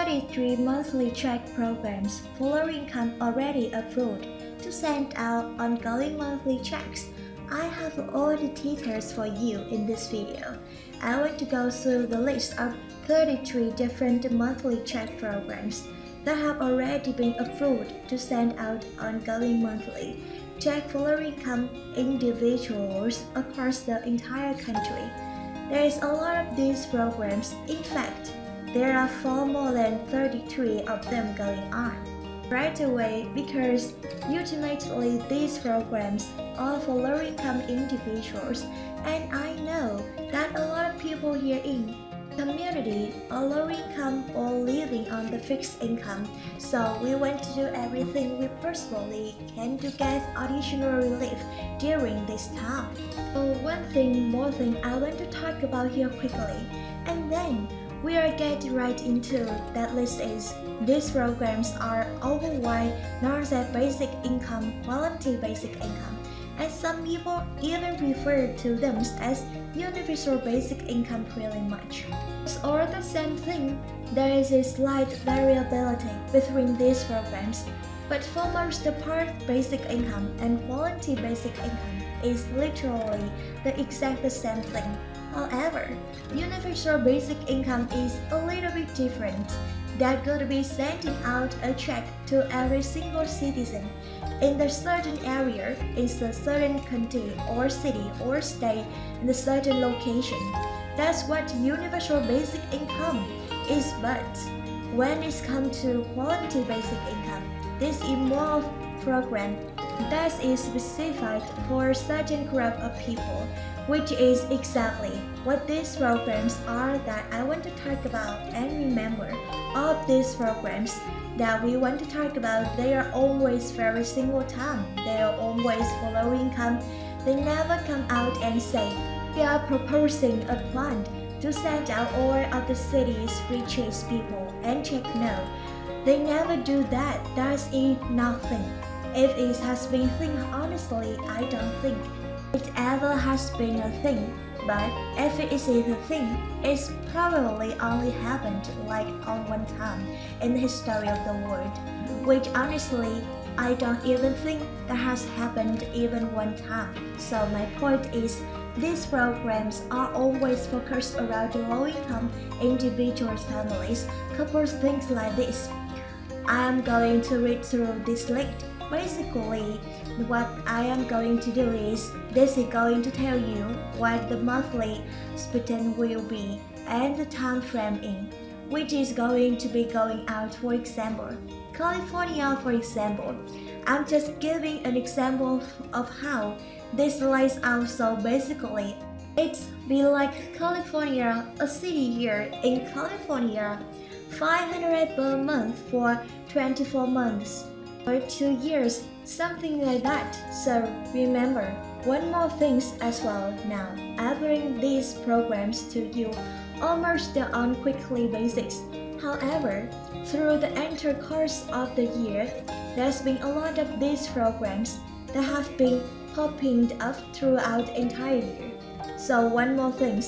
33 monthly check programs for income already approved to send out ongoing monthly checks. I have all the details for you in this video. I want to go through the list of 33 different monthly check programs that have already been approved to send out ongoing monthly check for income individuals across the entire country. There is a lot of these programs. In fact, there are far more than 33 of them going on right away because ultimately these programs are for low-income individuals, and I know that a lot of people here in community are low income or living on the fixed income, so we want to do everything we personally can to get additional relief during this time. So one more thing I want to talk about here quickly, and then we are getting right into that list is these programs are overwide known as basic income, voluntary basic income, and some people even refer to them as universal basic income pretty much. It's all the same thing. There is a slight variability between these programs, but for most part, basic income and voluntary basic income is literally the exact same thing. However, universal basic income is a little bit different. That could be sending out a check to every single citizen in a certain area, in a certain country or city or state, in a certain location. That's what universal basic income is. But when it comes to voluntary basic income, this is more of a program that is specified for a certain group of people, which is exactly what these programs are that I want to talk about. And remember, all of these programs that we want to talk about, they are always very single time. They are always for low income. They never come out and say, we are proposing a plan to send out all of the city's richest people and check. No, they never do that. That's nothing. If it has been a thing, honestly, I don't think it ever has been a thing. But if it is a thing, it's probably only happened like on one time in the history of the world, which honestly, I don't even think that has happened even one time. So my point is, these programs are always focused around low-income individuals, families, couples, things like this. I am going to read through this list. Basically, what I am going to do is, this is going to tell you what the monthly spend will be and the time frame in which is going to be going out. For example, California, for example. I'm just giving an example of how this lays out. So basically, it's be like California, a city here in California, $500 per month for 24 months. Or 2 years, something like that. So remember, one more thing as well. Now, I bring these programs to you almost on quickly basis. However, through the entire course of the year, there's been a lot of these programs that have been popping up throughout the entire year. So one more thing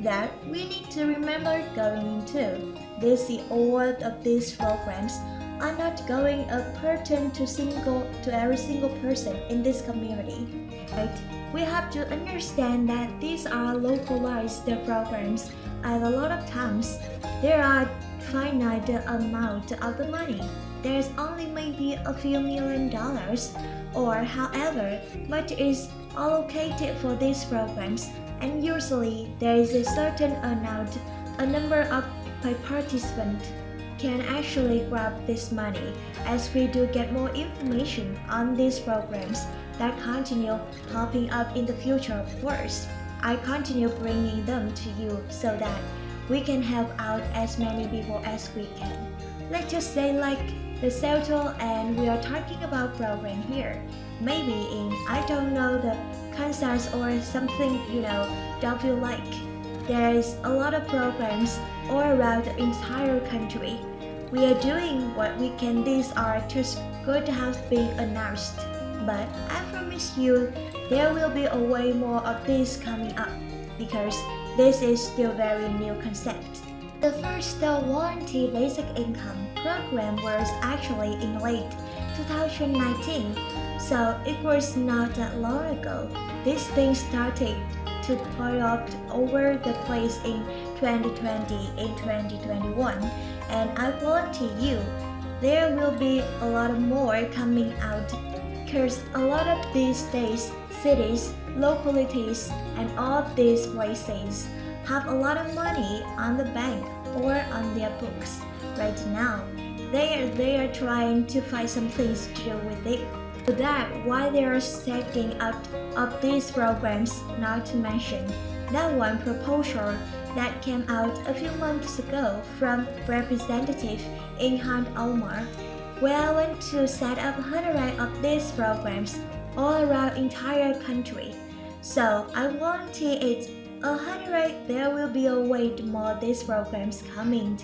that we need to remember going into this is all of these programs are not going a pertain to every single person in this community. Right? We have to understand that these are localized programs, and a lot of times there are finite amount of the money. There's only maybe a few $1,000,000 or however much is allocated for these programs, and usually there is a certain amount, a number of participants can actually grab this money. As we do get more information on these programs that continue popping up in the future, of course, I continue bringing them to you so that we can help out as many people as we can. Let's just say like the Celto, and we are talking about program here. Maybe in, I don't know, the Kansas or something, don't feel like. There is a lot of programs all around the entire country. We are doing what we can. These are just going to have been announced. But I promise you, there will be a way more of this coming up because this is still very new concept. The first warranty basic income program was actually in late 2019, so it was not that long ago. This thing started to pop up over the place in 2020 and 2021, and I guarantee you there will be a lot more coming out because a lot of these days, cities, localities, and all these places have a lot of money on the bank or on their books right now. They are trying to find some things to do with it. So that's why they are setting up these programs, not to mention that one proposal that came out a few months ago from Representative Ilhan Omar, where I want to set up 100 of these programs all around entire country. So I guarantee it 100 there will be a way more these programs coming.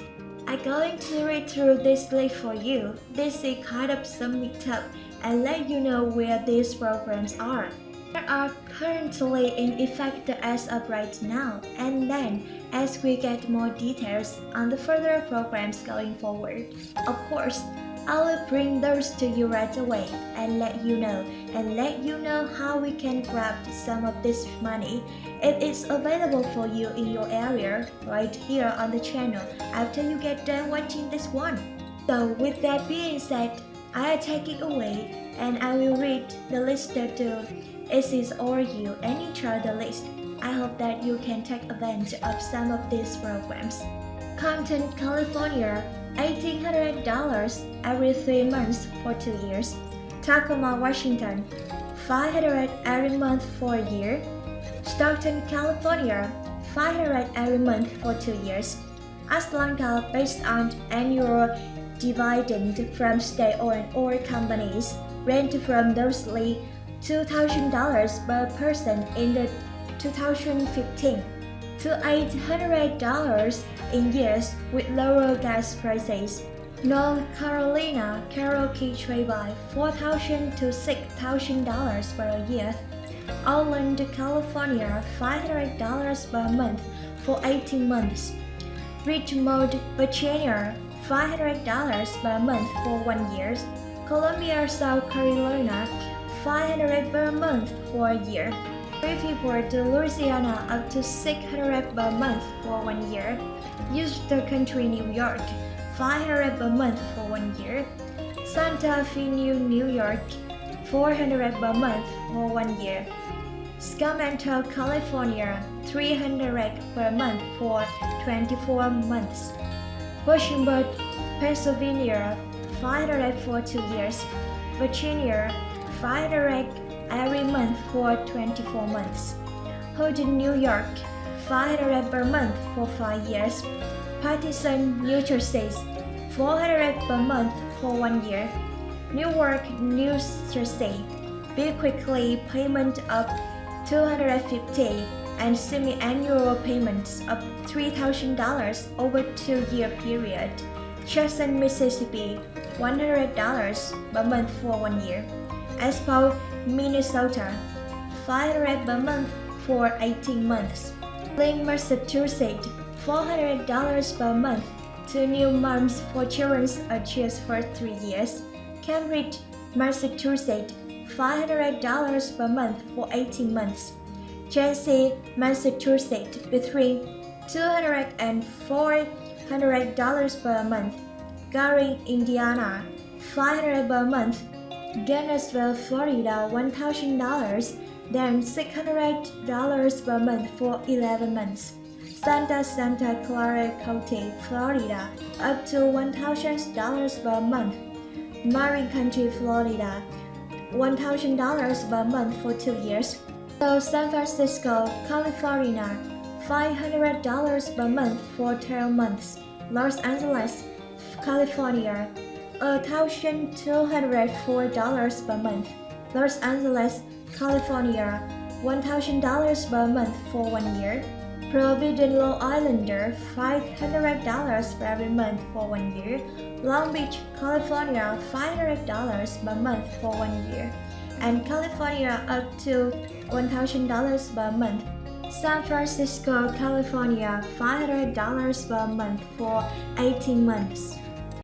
I'm going to read through this list for you. This is kind of sum it up and let you know where these programs are. They are currently in effect as of right now, and then as we get more details on the further programs going forward, of course, I will bring those to you right away and let you know how we can grab some of this money. It is available for you in your area right here on the channel after you get done watching this one. So with that being said, I'll take it away and I will read the list to it is all you and each other list. I hope that you can take advantage of some of these programs. Compton, California, $1,800 every 3 months for 2 years. Tacoma, Washington, $500 every month for a year. Stockton, California, $500 every month for 2 years. Atlanta, based on annual dividend from state-owned oil companies, ranged from mostly $2,000 per person in the 2015 to $800 in years with lower gas prices. North Carolina, karaoke trade by $4,000 to $6,000 per year. Orlando, California, $500 per month for 18 months. Richmond, Virginia, $500 per month for 1 year. Columbia, South Carolina, $500 per month for a year. Freeport, Louisiana, up to $600 per month for 1 year. Houston Country, New York, $500 per month for 1 year. Santa Fe, New York, $400 per month for 1 year. Sacramento, California, $300 per month for 24 months. Washington, Pennsylvania, $500 for 2 years. Virginia, $500 every month for 24 months. Holden, New York, $500 per month for 5 years. Paterson, New Jersey, $400 per month for 1 year. Newark, New Jersey, bill quickly payment of $250 and semi-annual payments of $3,000 over 2-year period. Jackson, Mississippi, $100 per month for 1 year. Expo, Minnesota, $500 per month for 18 months. Lynn, Massachusetts, $400 per month. 2 new moms for children's ages for 3 years. Cambridge, Massachusetts, $500 per month for 18 months. Chelsea, Massachusetts, between $200 and $400 per month. Gary, Indiana, $500 per month. Gainesville, Florida, $1,000, then $600 per month for 11 months. Santa Clara County, Florida, up to $1,000 per month. Marin County, Florida, $1,000 per month for 2 years. So San Francisco, California, $500 per month for 12 months. Los Angeles, California, $1,204 per month. Los Angeles, California, $1,000 per month for 1 year. Providence, Rhode Island, $500 per every month for 1 year. Long Beach, California, $500 per month for 1 year. And California up to $1,000 per month. San Francisco, California, $500 per month for 18 months.